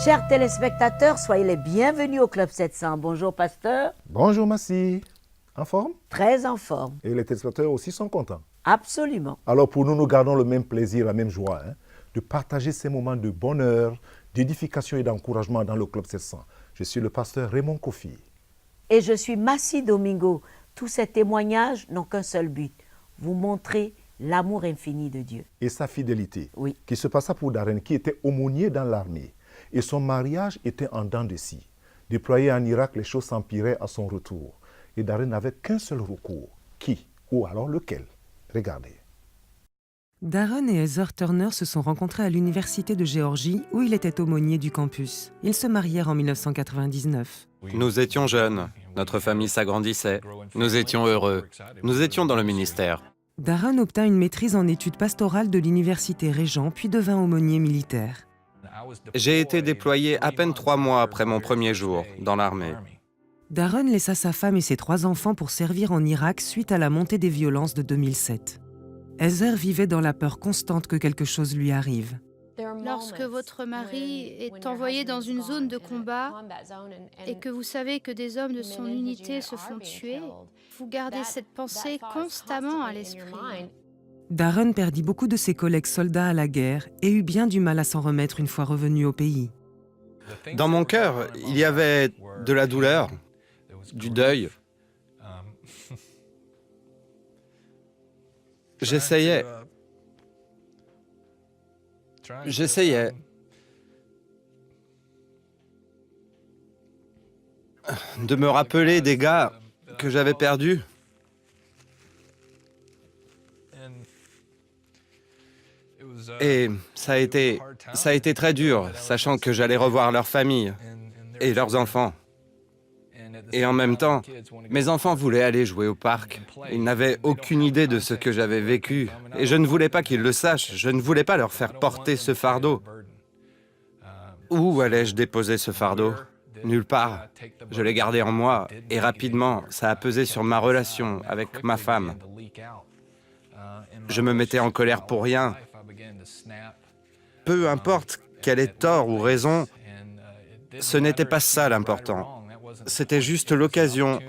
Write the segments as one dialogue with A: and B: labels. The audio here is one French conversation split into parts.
A: Chers téléspectateurs, soyez les bienvenus au Club 700. Bonjour pasteur.
B: Bonjour Massi, en forme?
A: Très en forme.
B: Et les téléspectateurs aussi sont contents.
A: Absolument.
B: Alors pour nous, nous gardons le même plaisir, la même joie, de partager ces moments de bonheur, d'édification et d'encouragement dans le Club 700. Je suis le pasteur Raymond Kofi.
A: Et je suis Massi Domingo. Tous ces témoignages n'ont qu'un seul but, vous montrer l'amour infini de Dieu.
B: Et sa fidélité,
A: Oui.
B: qui se passa pour Darren, qui était aumônier dans l'armée. Et son mariage était en dents de scie. Déployé en Irak, les choses s'empiraient à son retour. Et Darren n'avait qu'un seul recours. Qui? Ou alors lequel? Regardez.
C: Darren et Heather Turner se sont rencontrés à l'Université de Géorgie, où il était aumônier du campus. Ils se marièrent en 1999.
D: Nous étions jeunes, notre famille s'agrandissait, nous étions heureux, nous étions dans le ministère.
C: Darren obtint une maîtrise en études pastorales de l'Université Régent, puis devint aumônier militaire.
D: J'ai été déployé à peine 3 mois après mon premier jour dans l'armée.
C: Darren laissa sa femme et ses 3 enfants pour servir en Irak suite à la montée des violences de 2007. Heather vivait dans la peur constante que quelque chose lui arrive.
E: Lorsque votre mari est envoyé dans une zone de combat et que vous savez que des hommes de son unité se font tuer, vous gardez cette pensée constamment à l'esprit.
C: Darren perdit beaucoup de ses collègues soldats à la guerre et eut bien du mal à s'en remettre une fois revenu au pays.
D: Dans mon cœur, il y avait de la douleur, du deuil. J'essayais de me rappeler des gars que j'avais perdus. Et ça a été très dur, sachant que j'allais revoir leur famille et leurs enfants. Et en même temps, mes enfants voulaient aller jouer au parc. Ils n'avaient aucune idée de ce que j'avais vécu. Et je ne voulais pas qu'ils le sachent. Je ne voulais pas leur faire porter ce fardeau. Où allais-je déposer ce fardeau? Nulle part. Je l'ai gardé en moi. Et rapidement, ça a pesé sur ma relation avec ma femme. Je me mettais en colère pour rien. Peu importe quel est tort ou raison, ce n'était pas ça l'important. C'était juste l'occasion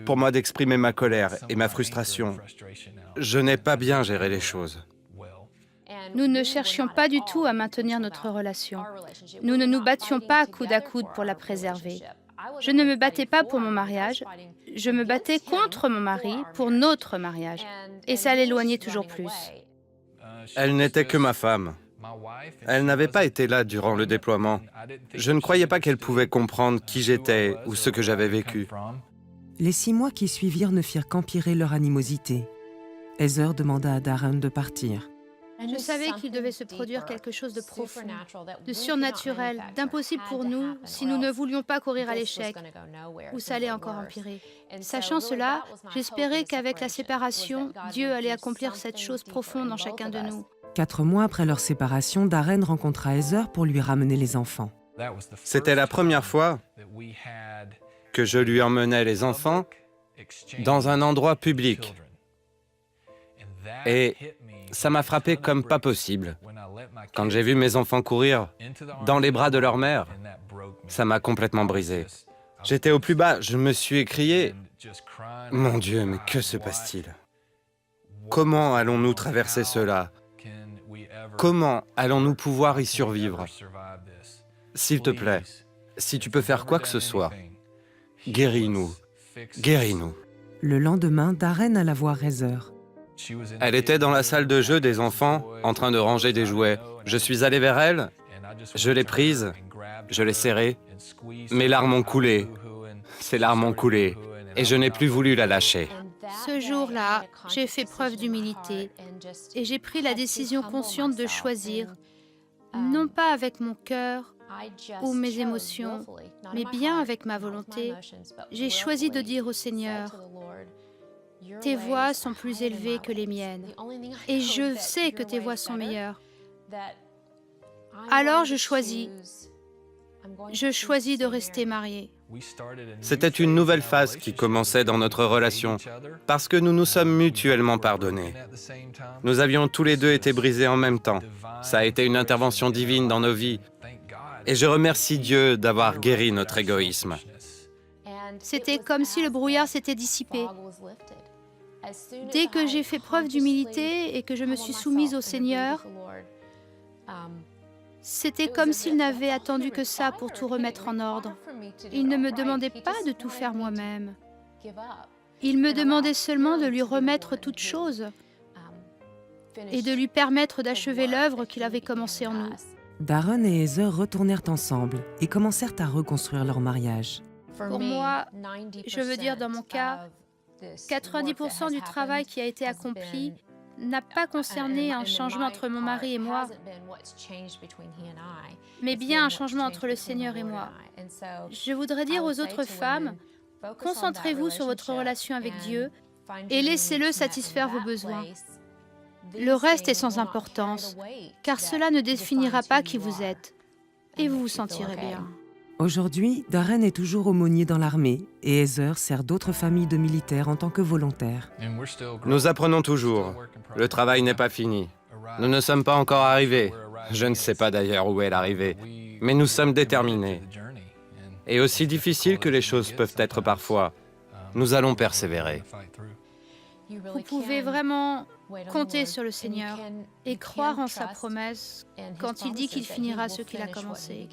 D: pour moi d'exprimer ma colère et ma frustration. Je n'ai pas bien géré les choses.
E: Nous ne cherchions pas du tout à maintenir notre relation. Nous ne nous battions pas coude à coude pour la préserver. Je ne me battais pas pour mon mariage, je me battais contre mon mari pour notre mariage. Et ça l'éloignait toujours plus.
D: Elle n'était que ma femme. Elle n'avait pas été là durant le déploiement. Je ne croyais pas qu'elle pouvait comprendre qui j'étais ou ce que j'avais vécu.
C: Les 6 mois qui suivirent ne firent qu'empirer leur animosité. Heather demanda à Darren de partir.
E: Je savais qu'il devait se produire quelque chose de profond, de surnaturel, d'impossible pour nous si nous ne voulions pas courir à l'échec, ou ça allait encore empirer. Sachant cela, j'espérais qu'avec la séparation, Dieu allait accomplir cette chose profonde en chacun de nous.
C: 4 mois après leur séparation, Darren rencontra Heather pour lui ramener les enfants.
D: C'était la première fois que je lui emmenais les enfants dans un endroit public. Et ça m'a frappé comme pas possible. Quand j'ai vu mes enfants courir dans les bras de leur mère, ça m'a complètement brisé. J'étais au plus bas, je me suis écrié « Mon Dieu, mais que se passe-t-il? Comment allons-nous traverser cela? Comment allons-nous pouvoir y survivre? S'il te plaît, si tu peux faire quoi que ce soit, guéris-nous, guéris-nous. »
C: Le lendemain, Darren alla voir Heather.
D: Elle était dans la salle de jeu des enfants, en train de ranger des jouets. Je suis allé vers elle, je l'ai prise, je l'ai serrée. Mes larmes ont coulé, ses larmes ont coulé, et je n'ai plus voulu la lâcher.
E: Ce jour-là, j'ai fait preuve d'humilité et j'ai pris la décision consciente de choisir, non pas avec mon cœur ou mes émotions, mais bien avec ma volonté. J'ai choisi de dire au Seigneur, « Tes voies sont plus élevées que les miennes, et je sais que tes voies sont meilleures. Alors je choisis de rester mariée. »
D: C'était une nouvelle phase qui commençait dans notre relation, parce que nous nous sommes mutuellement pardonnés. Nous avions tous les deux été brisés en même temps. Ça a été une intervention divine dans nos vies. Et je remercie Dieu d'avoir guéri notre égoïsme.
E: C'était comme si le brouillard s'était dissipé. Dès que j'ai fait preuve d'humilité et que je me suis soumise au Seigneur, c'était comme s'il n'avait attendu que ça pour tout remettre en ordre. Il ne me demandait pas de tout faire moi-même. Il me demandait seulement de lui remettre toutes choses et de lui permettre d'achever l'œuvre qu'il avait commencée en nous.
C: Darren et Heather retournèrent ensemble et commencèrent à reconstruire leur mariage.
E: Pour moi, je veux dire dans mon cas, 90% du travail qui a été accompli n'a pas concerné un changement entre mon mari et moi, mais bien un changement entre le Seigneur et moi. Je voudrais dire aux autres femmes, concentrez-vous sur votre relation avec Dieu et laissez-le satisfaire vos besoins. Le reste est sans importance, car cela ne définira pas qui vous êtes, et vous vous sentirez bien.
C: Aujourd'hui, Darren est toujours aumônier dans l'armée et Heather sert d'autres familles de militaires en tant que volontaire.
D: Nous apprenons toujours. Le travail n'est pas fini. Nous ne sommes pas encore arrivés. Je ne sais pas d'ailleurs où est l'arrivée, mais nous sommes déterminés. Et aussi difficiles que les choses peuvent être parfois, nous allons persévérer.
E: Vous pouvez vraiment compter sur le Seigneur et croire en sa promesse quand il dit qu'il finira ce qu'il a commencé.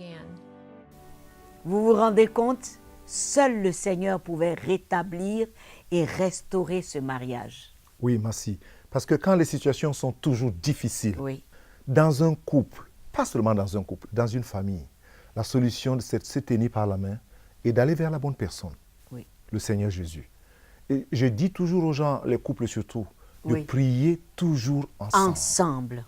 A: Vous vous rendez compte? Seul le Seigneur pouvait rétablir et restaurer ce mariage.
B: Oui, merci. Parce que quand les situations sont toujours difficiles,
A: Oui.
B: dans un couple, pas seulement dans un couple, dans une famille, la solution, c'est de se tenir par la main et d'aller vers la bonne personne,
A: Oui.
B: le Seigneur Jésus. Et je dis toujours aux gens, les couples surtout, de
A: Oui.
B: prier toujours ensemble.
A: Ensemble.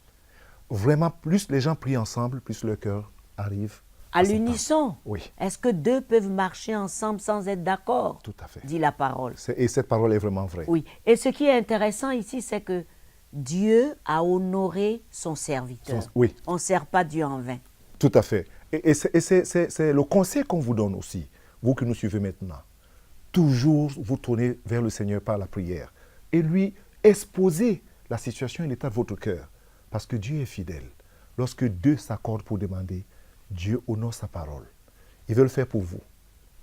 B: Vraiment, plus les gens prient ensemble, plus leur cœur arrive
A: À l'unisson.
B: Oui,
A: Est-ce que deux peuvent marcher ensemble sans être d'accord?
B: tout à fait.
A: Dit la parole.
B: Et cette parole est vraiment vraie.
A: Oui. Et ce qui est intéressant ici, c'est que Dieu a honoré son serviteur.
B: Oui,
A: On ne sert pas Dieu en vain.
B: tout à fait. Et c'est le conseil qu'on vous donne aussi, vous qui nous suivez maintenant. Toujours vous tournez vers le Seigneur par la prière et lui exposer la situation et l'état de votre cœur. Parce que Dieu est fidèle. Lorsque deux s'accordent pour demander, Dieu honore sa parole. Il veut le faire pour vous.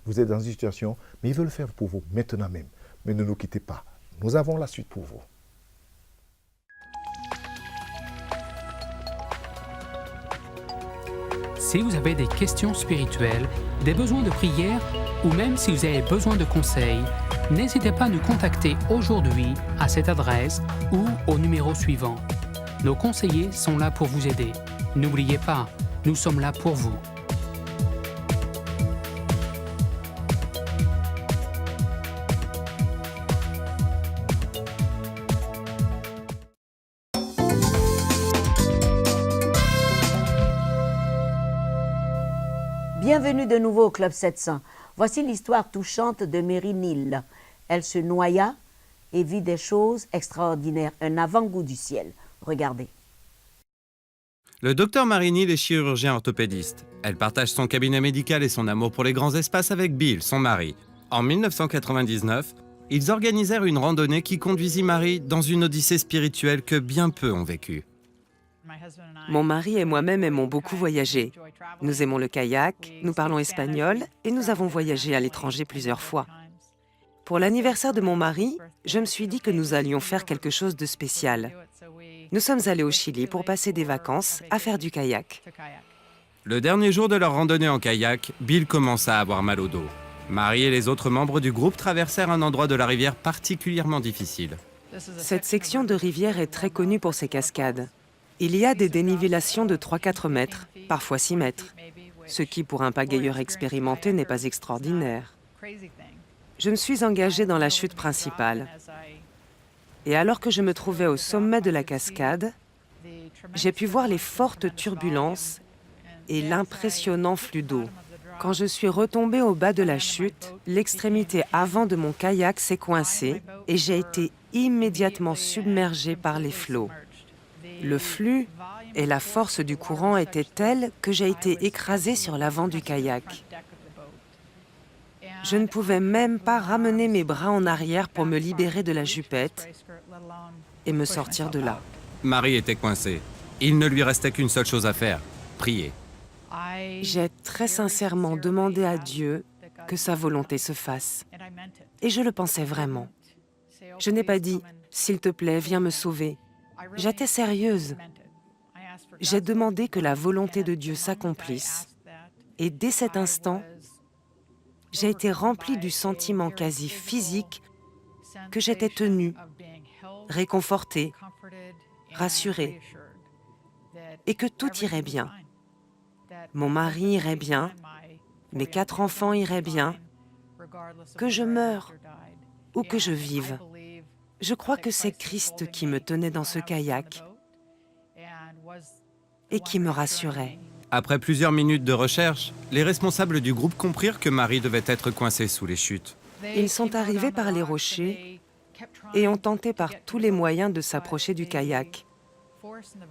B: Vous êtes dans une situation, mais il veut le faire pour vous maintenant même. Mais ne nous quittez pas. Nous avons la suite pour vous.
F: Si vous avez des questions spirituelles, des besoins de prière ou même si vous avez besoin de conseils, n'hésitez pas à nous contacter aujourd'hui à cette adresse ou au numéro suivant. Nos conseillers sont là pour vous aider. N'oubliez pas, nous sommes là pour vous.
A: Bienvenue de nouveau au Club 700. Voici l'histoire touchante de Mary Neal. Elle se noya et vit des choses extraordinaires, un avant-goût du ciel. Regardez.
D: Le docteur Mary Neal est chirurgien orthopédiste. Elle partage son cabinet médical et son amour pour les grands espaces avec Bill, son mari. En 1999, ils organisèrent une randonnée qui conduisit Mary dans une odyssée spirituelle que bien peu ont vécue.
C: Mon mari et moi-même aimons beaucoup voyager. Nous aimons le kayak, nous parlons espagnol et nous avons voyagé à l'étranger plusieurs fois. Pour l'anniversaire de mon mari, je me suis dit que nous allions faire quelque chose de spécial. Nous sommes allés au Chili pour passer des vacances à faire du kayak.
D: Le dernier jour de leur randonnée en kayak, Bill commença à avoir mal au dos. Mary et les autres membres du groupe traversèrent un endroit de la rivière particulièrement difficile.
C: Cette section de rivière est très connue pour ses cascades. Il y a des dénivellations de 3-4 mètres, parfois 6 mètres, ce qui pour un pagayeur expérimenté n'est pas extraordinaire. Je me suis engagée dans la chute principale. Et alors que je me trouvais au sommet de la cascade, j'ai pu voir les fortes turbulences et l'impressionnant flux d'eau. Quand je suis retombée au bas de la chute, l'extrémité avant de mon kayak s'est coincée et j'ai été immédiatement submergée par les flots. Le flux et la force du courant étaient tels que j'ai été écrasée sur l'avant du kayak. Je ne pouvais même pas ramener mes bras en arrière pour me libérer de la jupette et me sortir de là.
D: Mary était coincée. Il ne lui restait qu'une seule chose à faire, prier.
C: J'ai très sincèrement demandé à Dieu que sa volonté se fasse. Et je le pensais vraiment. Je n'ai pas dit « S'il te plaît, viens me sauver ». J'étais sérieuse. J'ai demandé que la volonté de Dieu s'accomplisse. Et dès cet instant, j'ai été remplie du sentiment quasi physique que j'étais tenue, réconfortée, rassurée, et que tout irait bien. Mon mari irait bien, mes 4 enfants iraient bien, que je meure ou que je vive. Je crois que c'est Christ qui me tenait dans ce kayak et qui me rassurait.
D: Après plusieurs minutes de recherche, les responsables du groupe comprirent que Marie devait être coincée sous les chutes.
C: Ils sont arrivés par les rochers et ont tenté par tous les moyens de s'approcher du kayak.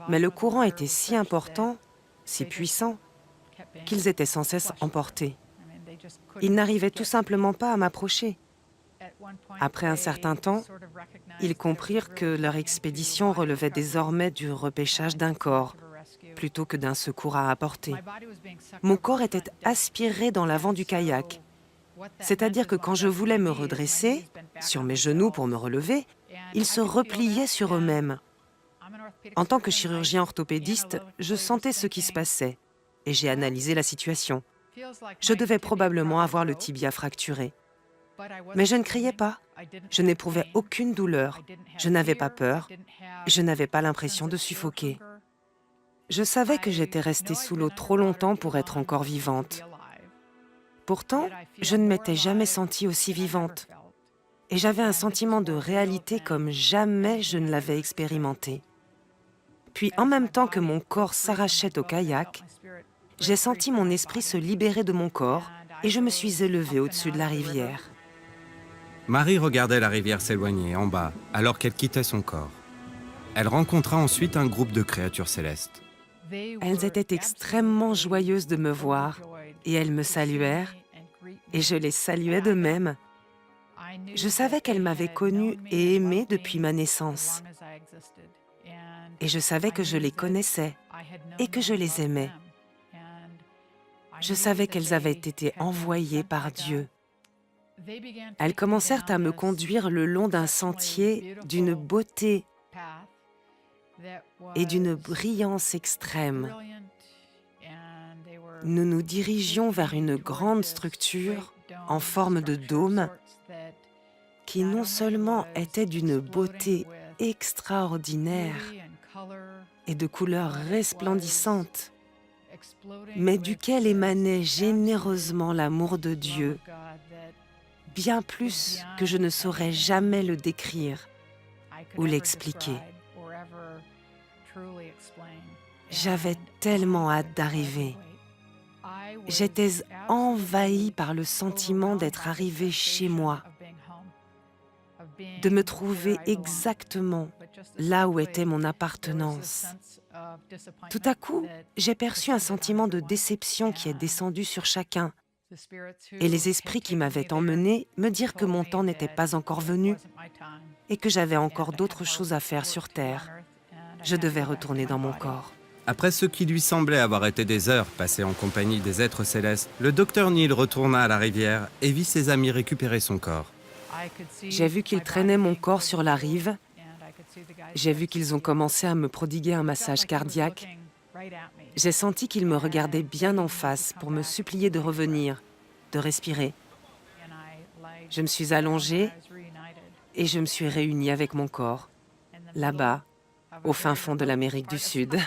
C: Mais le courant était si important, si puissant, qu'ils étaient sans cesse emportés. Ils n'arrivaient tout simplement pas à m'approcher. Après un certain temps, ils comprirent que leur expédition relevait désormais du repêchage d'un corps, plutôt que d'un secours à apporter. Mon corps était aspiré dans l'avant du kayak. C'est-à-dire que quand je voulais me redresser, sur mes genoux pour me relever, ils se repliaient sur eux-mêmes. En tant que chirurgien orthopédiste, je sentais ce qui se passait et j'ai analysé la situation. Je devais probablement avoir le tibia fracturé. Mais je ne criais pas, je n'éprouvais aucune douleur, je n'avais pas peur, je n'avais pas l'impression de suffoquer. Je savais que j'étais restée sous l'eau trop longtemps pour être encore vivante. Pourtant, je ne m'étais jamais sentie aussi vivante. Et j'avais un sentiment de réalité comme jamais je ne l'avais expérimenté. Puis, en même temps que mon corps s'arrachait au kayak, j'ai senti mon esprit se libérer de mon corps et je me suis élevée au-dessus de la rivière.
D: Marie regardait la rivière s'éloigner en bas alors qu'elle quittait son corps. Elle rencontra ensuite un groupe de créatures célestes.
C: Elles étaient extrêmement joyeuses de me voir et elles me saluèrent et je les saluais de même. Je savais qu'elles m'avaient connue et aimée depuis ma naissance. Et je savais que je les connaissais et que je les aimais. Je savais qu'elles avaient été envoyées par Dieu. Elles commencèrent à me conduire le long d'un sentier d'une beauté et d'une brillance extrême. Nous nous dirigions vers une grande structure en forme de dôme qui non seulement était d'une beauté extraordinaire et de couleurs resplendissantes, mais duquel émanait généreusement l'amour de Dieu, bien plus que je ne saurais jamais le décrire ou l'expliquer. J'avais tellement hâte d'arriver. J'étais envahie par le sentiment d'être arrivée chez moi, de me trouver exactement là où était mon appartenance. Tout à coup, j'ai perçu un sentiment de déception qui est descendu sur chacun. Et les esprits qui m'avaient emmenée me dirent que mon temps n'était pas encore venu et que j'avais encore d'autres choses à faire sur Terre. Je devais retourner dans mon corps.
D: Après ce qui lui semblait avoir été des heures passées en compagnie des êtres célestes, le docteur Neil retourna à la rivière et vit ses amis récupérer son corps.
C: J'ai vu qu'ils traînaient mon corps sur la rive. J'ai vu qu'ils ont commencé à me prodiguer un massage cardiaque. J'ai senti qu'ils me regardaient bien en face pour me supplier de revenir, de respirer. Je me suis allongée et je me suis réunie avec mon corps, là-bas, au fin fond de l'Amérique du Sud.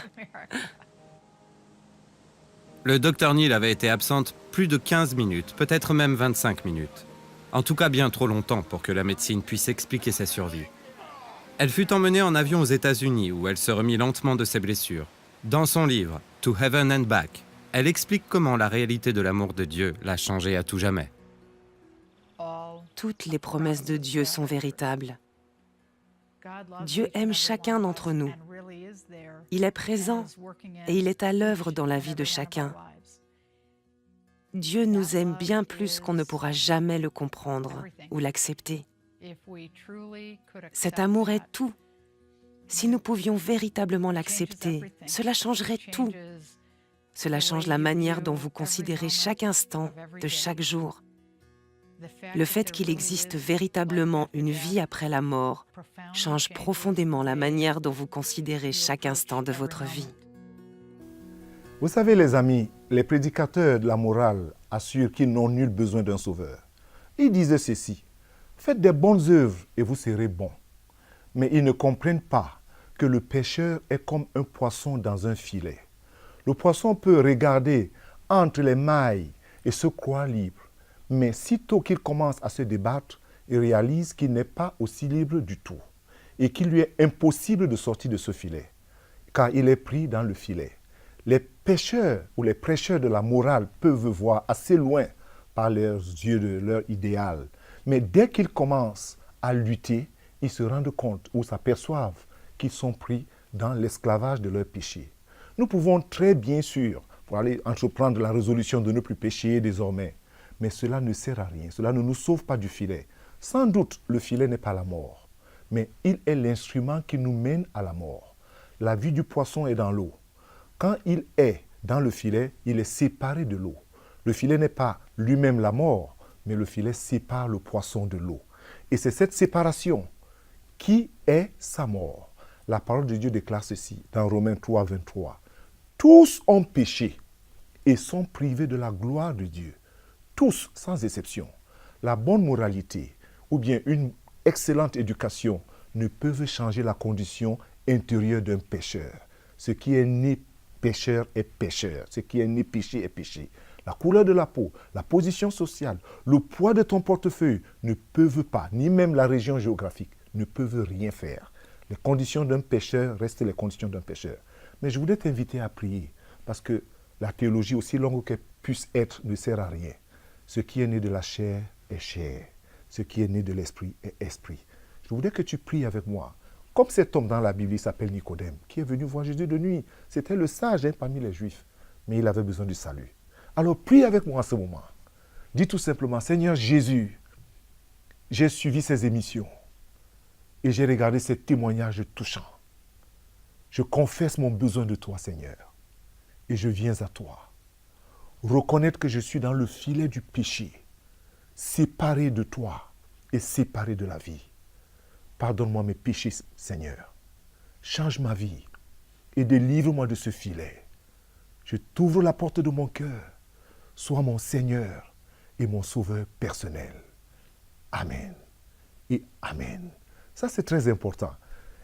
D: Le docteur Neil avait été absente plus de 15 minutes, peut-être même 25 minutes. En tout cas bien trop longtemps pour que la médecine puisse expliquer sa survie. Elle fut emmenée en avion aux États-Unis où elle se remit lentement de ses blessures. Dans son livre « To Heaven and Back », elle explique comment la réalité de l'amour de Dieu l'a changée à tout jamais.
C: Toutes les promesses de Dieu sont véritables. Dieu aime chacun d'entre nous. Il est présent et il est à l'œuvre dans la vie de chacun. Dieu nous aime bien plus qu'on ne pourra jamais le comprendre ou l'accepter. Cet amour est tout. Si nous pouvions véritablement l'accepter, cela changerait tout. Cela change la manière dont vous considérez chaque instant de chaque jour. Le fait qu'il existe véritablement une vie après la mort change profondément la manière dont vous considérez chaque instant de votre vie.
B: Vous savez, les amis, les prédicateurs de la morale assurent qu'ils n'ont nul besoin d'un sauveur. Ils disaient ceci: faites des bonnes œuvres et vous serez bons. Mais ils ne comprennent pas que le pécheur est comme un poisson dans un filet. Le poisson peut regarder entre les mailles et se croire libre. Mais sitôt qu'il commence à se débattre, il réalise qu'il n'est pas aussi libre du tout et qu'il lui est impossible de sortir de ce filet, car il est pris dans le filet. Les pécheurs ou les prêcheurs de la morale peuvent voir assez loin par leurs yeux de leur idéal. Mais dès qu'ils commencent à lutter, ils se rendent compte ou s'aperçoivent qu'ils sont pris dans l'esclavage de leur péché. Nous pouvons très bien sûr pour aller entreprendre la résolution de ne plus pécher désormais, mais cela ne sert à rien, cela ne nous sauve pas du filet. Sans doute, le filet n'est pas la mort, mais il est l'instrument qui nous mène à la mort. La vie du poisson est dans l'eau. Quand il est dans le filet, il est séparé de l'eau. Le filet n'est pas lui-même la mort, mais le filet sépare le poisson de l'eau. Et c'est cette séparation qui est sa mort. La parole de Dieu déclare ceci dans Romains 3, 23. Tous ont péché et sont privés de la gloire de Dieu. Tous, sans exception. La bonne moralité ou bien une excellente éducation ne peuvent changer la condition intérieure d'un pécheur. Ce qui est né pécheur est pécheur. Ce qui est né péché est péché. La couleur de la peau, la position sociale, le poids de ton portefeuille ne peuvent pas, ni même la région géographique, ne peuvent rien faire. Les conditions d'un pécheur restent les conditions d'un pécheur. Mais je voulais t'inviter à prier, parce que la théologie, aussi longue qu'elle puisse être, ne sert à rien. Ce qui est né de la chair est chair. Ce qui est né de l'esprit est esprit. Je voudrais que tu pries avec moi. Comme cet homme dans la Bible, il s'appelle Nicodème, qui est venu voir Jésus de nuit. C'était le sage parmi les Juifs, mais il avait besoin du salut. Alors prie avec moi en ce moment. Dis tout simplement: Seigneur Jésus, j'ai suivi ces émissions et j'ai regardé ces témoignages touchants. Je confesse mon besoin de toi, Seigneur, et je viens à toi. Reconnaître que je suis dans le filet du péché, séparé de toi et séparé de la vie. Pardonne-moi mes péchés, Seigneur. Change ma vie et délivre-moi de ce filet. Je t'ouvre la porte de mon cœur. Sois mon Seigneur et mon Sauveur personnel. Amen et Amen. Ça, c'est très important.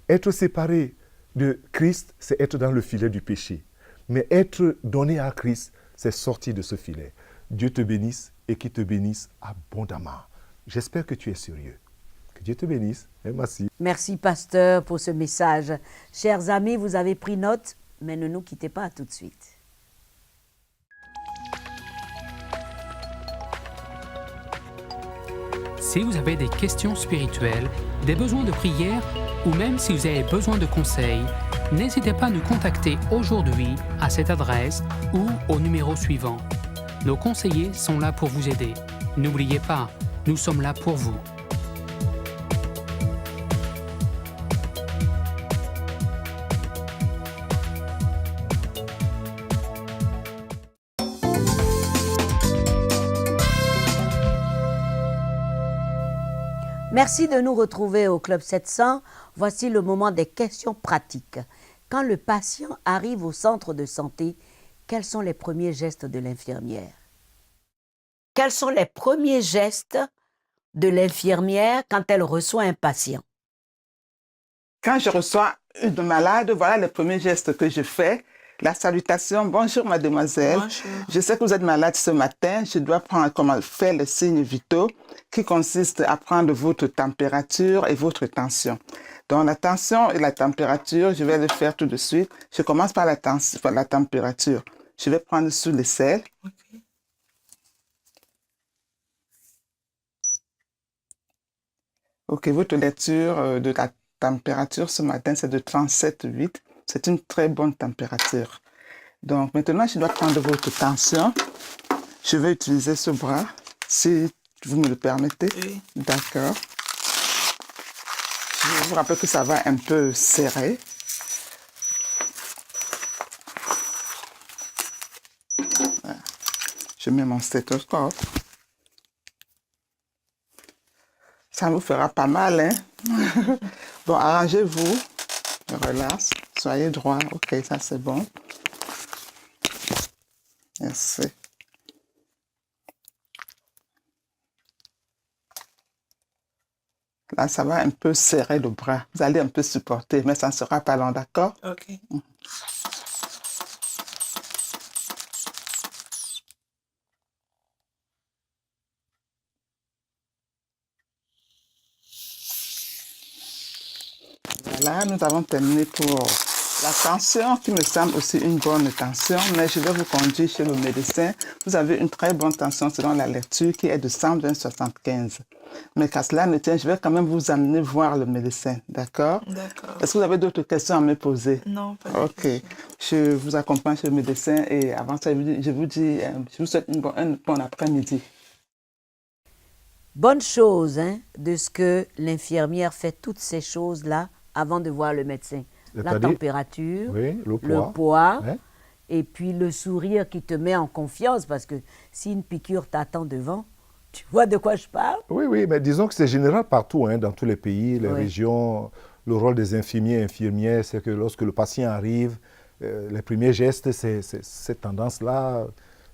B: Être séparé de Christ, c'est être dans le filet du péché. Mais être donné à Christ, c'est sortir de ce filet. Dieu te bénisse et qu'il te bénisse abondamment. J'espère que tu es sérieux. Que Dieu te bénisse et merci.
A: Merci, pasteur, pour ce message. Chers amis, vous avez pris note, mais ne nous quittez pas tout de suite.
F: Si vous avez des questions spirituelles, des besoins de prière ou même si vous avez besoin de conseils, n'hésitez pas à nous contacter aujourd'hui à cette adresse ou au numéro suivant. Nos conseillers sont là pour vous aider. N'oubliez pas, nous sommes là pour vous.
A: Merci de nous retrouver au Club 700. Voici le moment des questions pratiques. Quand le patient arrive au centre de santé, quels sont les premiers gestes de l'infirmière? Quels sont les premiers gestes de l'infirmière quand elle reçoit un patient?
G: Quand je reçois une malade, voilà les premiers gestes que je fais. La salutation: bonjour mademoiselle, bonjour. Je sais que vous êtes malade ce matin, je dois faire les signes vitaux qui consistent à prendre votre température et votre tension. Donc la tension et la température, je vais le faire tout de suite. Je commence par la température. Je vais prendre sous l'aisselle. Okay. Ok, votre lecture de la température ce matin, c'est de 37,8. C'est une très bonne température. Donc maintenant, je dois prendre votre tension. Je vais utiliser ce bras, si vous me le permettez. Oui. D'accord. Je vous rappelle que ça va un peu serrer. Voilà. Je mets mon stéthoscope. Ça vous fera pas mal, hein? Bon, arrangez-vous. Relax. Soyez droit. OK, ça c'est bon. Merci. Là, ça va un peu serrer le bras. Vous allez un peu supporter, mais ça ne sera pas long, d'accord?
H: OK.
G: Voilà, nous avons terminé pour la tension, qui me semble aussi une bonne tension, mais je vais vous conduire chez le médecin. Vous avez une très bonne tension selon la lecture qui est de 120/75. Mais qu'à cela ne tienne, je vais quand même vous amener voir le médecin, d'accord?
H: D'accord.
G: Est-ce que vous avez d'autres questions à me poser?
H: Non, pas du
G: OK.
H: tout.
G: Je vous accompagne chez le médecin et avant ça, je vous souhaite un bon après-midi.
A: Bonne chose, hein, de ce que l'infirmière fait toutes ces choses-là avant de voir le médecin. La
B: C'est-à-dire?
A: température,
B: Oui, le
A: le
B: poids.
A: poids,
B: Hein?
A: et puis le sourire qui te met en confiance, parce que si une piqûre t'attend devant, tu vois de quoi je parle?
B: Oui, oui, mais disons que c'est général partout, hein, dans tous les pays, les
A: Oui.
B: régions. Le rôle des infirmiers et infirmières, c'est que lorsque le patient arrive, les premiers gestes, c'est cette tendance-là.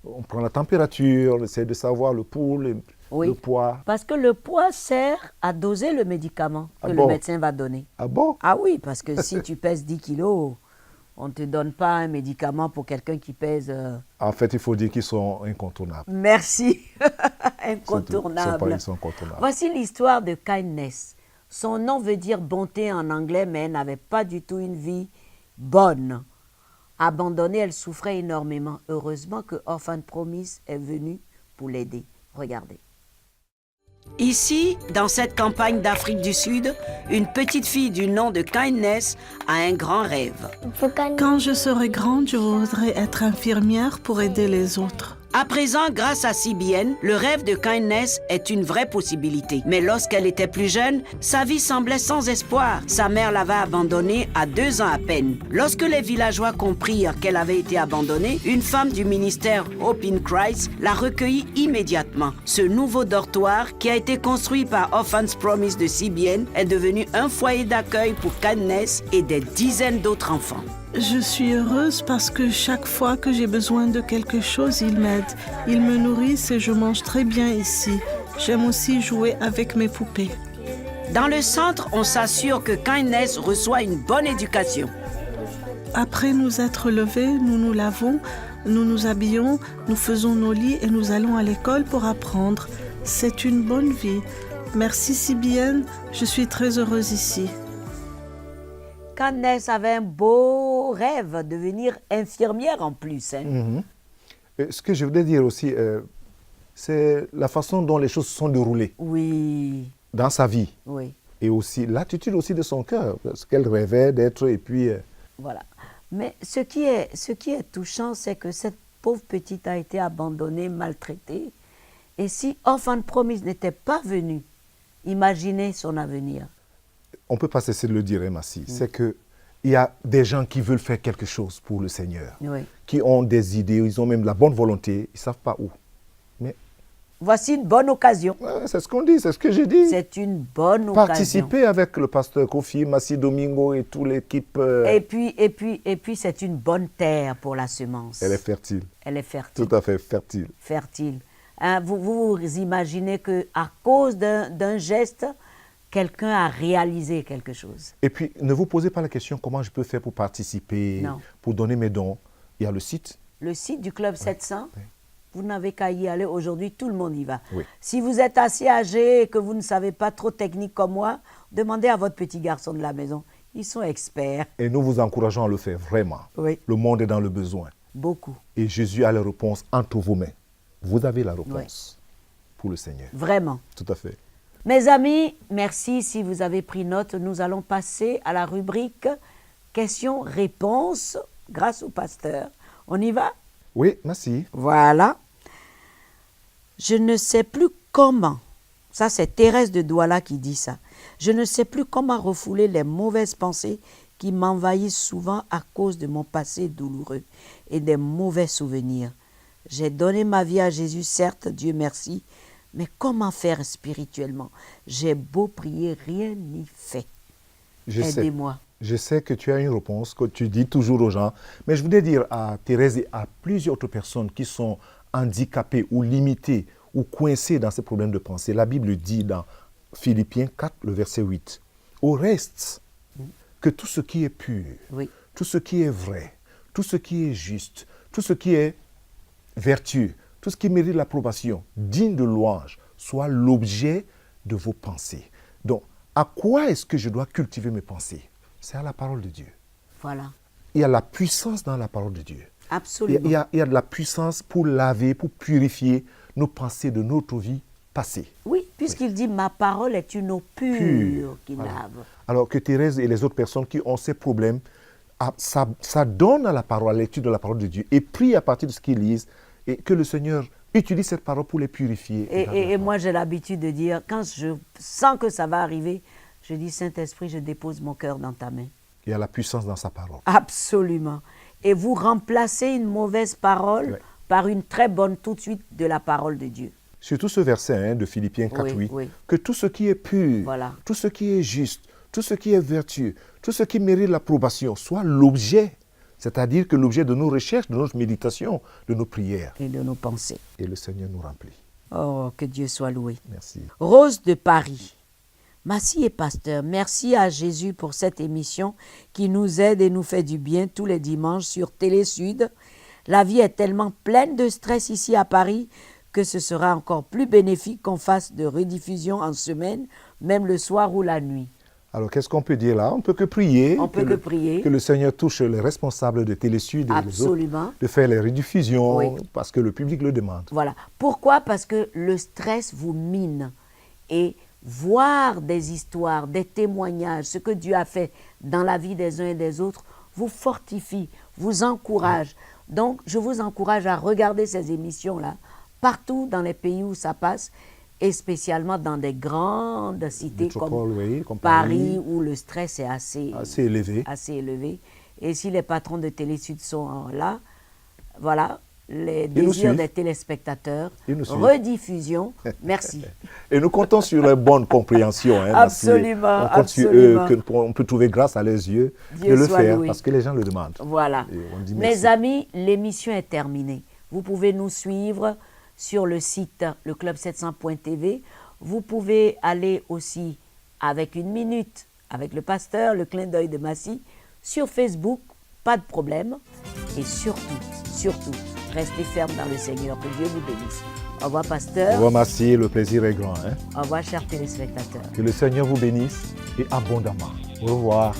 B: On prend la température, on essaie de savoir le pouls,
A: Oui.
B: le poids.
A: Parce que le poids sert à doser le médicament que
B: Ah
A: le
B: bon?
A: médecin va donner.
B: Ah bon?
A: Ah oui, parce que si tu pèses 10 kilos, on ne te donne pas un médicament pour quelqu'un qui pèse...
B: En fait, il faut dire qu'ils sont incontournables.
A: Merci,
B: C'est tout.
A: incontournable.
B: Ils sont incontournables.
A: Voici l'histoire de kindness. Son nom veut dire bonté en anglais, mais elle n'avait pas du tout une vie bonne. Abandonnée, elle souffrait énormément. Heureusement que Orphan Promise est venu pour l'aider. Regardez. Ici, dans cette campagne d'Afrique du Sud, une petite fille du nom de Kindness a un grand rêve.
I: Quand je serai grande, je voudrais être infirmière pour aider les autres.
A: À présent, grâce à CBN, le rêve de Kindness est une vraie possibilité. Mais lorsqu'elle était plus jeune, sa vie semblait sans espoir. Sa mère l'avait abandonnée à 2 ans à peine. Lorsque les villageois comprirent qu'elle avait été abandonnée, une femme du ministère Hope in Christ l'a recueillie immédiatement. Ce nouveau dortoir, qui a été construit par Orphan's Promise de CBN, est devenu un foyer d'accueil pour Kindness et des dizaines d'autres enfants.
I: Je suis heureuse parce que chaque fois que j'ai besoin de quelque chose, ils m'aident. Ils me nourrissent et je mange très bien ici. J'aime aussi jouer avec mes poupées.
A: Dans le centre, on s'assure que Kindness reçoit une bonne éducation.
I: Après nous être levés, nous nous lavons, nous nous habillons, nous faisons nos lits et nous allons à l'école pour apprendre. C'est une bonne vie. Merci CBN, je suis très heureuse ici.
A: Kindness avait un beau rêve, devenir infirmière en plus. Hein.
B: Mhm. Et ce que je voulais dire aussi, c'est la façon dont les choses se sont déroulées
A: Oui,
B: dans sa vie.
A: oui,
B: Et aussi l'attitude aussi de son cœur, ce qu'elle rêvait d'être. Et puis,
A: voilà. Mais ce qui est touchant, c'est que cette pauvre petite a été abandonnée, maltraitée. Et si Orphan Promise n'était pas venu, imaginez son avenir.
B: on ne peut pas cesser de le dire, hein, Massi, c'est qu'il y a des gens qui veulent faire quelque chose pour le Seigneur,
A: Oui.
B: qui ont des idées, ils ont même la bonne volonté, ils ne savent pas où. Mais
A: Voici une bonne occasion.
B: ouais, c'est ce qu'on dit, c'est ce que j'ai dit.
A: C'est une bonne occasion.
B: Participer avec le pasteur Kofi, Massi Domingo et toute l'équipe.
A: Et puis c'est une bonne terre pour la semence.
B: Elle est fertile,
A: Elle est fertile.
B: tout à fait fertile.
A: Fertile. Hein, vous imaginez qu'à cause d'un geste, quelqu'un a réalisé quelque chose.
B: Et puis, ne vous posez pas la question comment je peux faire pour participer,
A: Non.
B: pour donner mes dons. Il y a le site.
A: Le site du Club 700,
B: oui.
A: vous n'avez qu'à y aller. Aujourd'hui, tout le monde y va.
B: Oui.
A: Si vous êtes assez âgé et que vous ne savez pas trop technique comme moi, demandez à votre petit garçon de la maison. Ils sont experts.
B: Et nous vous encourageons à le faire, vraiment.
A: Oui,
B: Le monde est dans le besoin.
A: beaucoup.
B: Et Jésus a la réponse entre vos mains. Vous avez la réponse pour le Seigneur.
A: Vraiment.
B: Tout à fait.
A: Mes amis, merci si vous avez pris note. Nous allons passer à la rubrique questions-réponses grâce au pasteur. On y va?
B: Oui, merci.
A: Voilà. Je ne sais plus comment, ça c'est Thérèse de Douala qui dit ça, je ne sais plus comment refouler les mauvaises pensées qui m'envahissent souvent à cause de mon passé douloureux et des mauvais souvenirs. J'ai donné ma vie à Jésus, certes, Dieu merci, mais comment faire spirituellement? J'ai beau prier, rien n'y fait. Aidez-moi.
B: Je sais que tu as une réponse que tu dis toujours aux gens, mais je voudrais dire à Thérèse et à plusieurs autres personnes qui sont handicapées ou limitées ou coincées dans ces problèmes de pensée. La Bible dit dans Philippiens 4, le verset 8, « Au reste, que tout ce qui est pur, tout ce qui est vrai, tout ce qui est juste, tout ce qui est vertueux, tout ce qui mérite l'approbation, digne de louange, soit l'objet de vos pensées. » Donc, à quoi est-ce que je dois cultiver mes pensées? C'est à la parole de Dieu.
A: Voilà.
B: Il y a la puissance dans la parole de Dieu.
A: Absolument.
B: Il y a de la puissance pour laver, pour purifier nos pensées de notre vie passée.
A: Oui, puisqu'il dit « Ma parole est une eau pure qui lave ».
B: Alors que Thérèse et les autres personnes qui ont ces problèmes, ça donne à la parole, à l'étude de la parole de Dieu, et prie à partir de ce qu'ils lisent, et que le Seigneur utilise cette parole pour les purifier.
A: Et moi, j'ai l'habitude de dire, quand je sens que ça va arriver, je dis, Saint-Esprit, je dépose mon cœur dans ta main.
B: Il y a la puissance dans sa parole.
A: Absolument. Et vous remplacez une mauvaise parole par une très bonne tout de suite de la parole de Dieu.
B: Surtout ce verset de Philippiens 4:8, que tout ce qui est pur, tout ce qui est juste, tout ce qui est vertueux, tout ce qui mérite l'approbation, soit l'objet, c'est-à-dire que l'objet de nos recherches, de notre méditation, de nos prières.
A: Et de nos pensées.
B: Et le Seigneur nous remplit.
A: Oh, que Dieu soit loué.
B: Merci.
A: Rose de Paris. Massie et pasteur, merci à Jésus pour cette émission qui nous aide et nous fait du bien tous les dimanches sur Télé Sud. La vie est tellement pleine de stress ici à Paris que ce sera encore plus bénéfique qu'on fasse de rediffusion en semaine, même le soir ou la nuit.
B: Alors, qu'est-ce qu'on peut dire là? On ne peut que prier.
A: On peut que prier.
B: Que le Seigneur touche les responsables de Télé Sud et les autres, de faire les rediffusions, parce que le public le demande.
A: Voilà. Pourquoi? Parce que le stress vous mine. Et voir des histoires, des témoignages, ce que Dieu a fait dans la vie des uns et des autres, vous fortifie, vous encourage. Donc, je vous encourage à regarder ces émissions-là, partout dans les pays où ça passe, et spécialement dans des grandes cités comme Paris, où le stress est assez élevé. Et si les patrons de Télé Sud sont là, voilà, les désirs des téléspespectateurs, rediffusion, merci.
B: Et nous comptons sur leur bonne compréhension.
A: Absolument,
B: on compte sur eux, qu'on peut trouver grâce à leurs yeux, de le faire,
A: loué.
B: Parce que les gens le demandent.
A: Voilà. Mes amis, l'émission est terminée. Vous pouvez nous suivre sur le site leclub700.tv. Vous pouvez aller aussi avec une minute, avec le pasteur, le clin d'œil de Massie, sur Facebook, pas de problème. Et surtout, restez ferme dans le Seigneur, que Dieu vous bénisse. Au revoir, pasteur.
B: Au revoir, Massie, le plaisir est grand.
A: Au revoir, chers téléspectateurs.
B: Que le Seigneur vous bénisse et abondamment. Au revoir.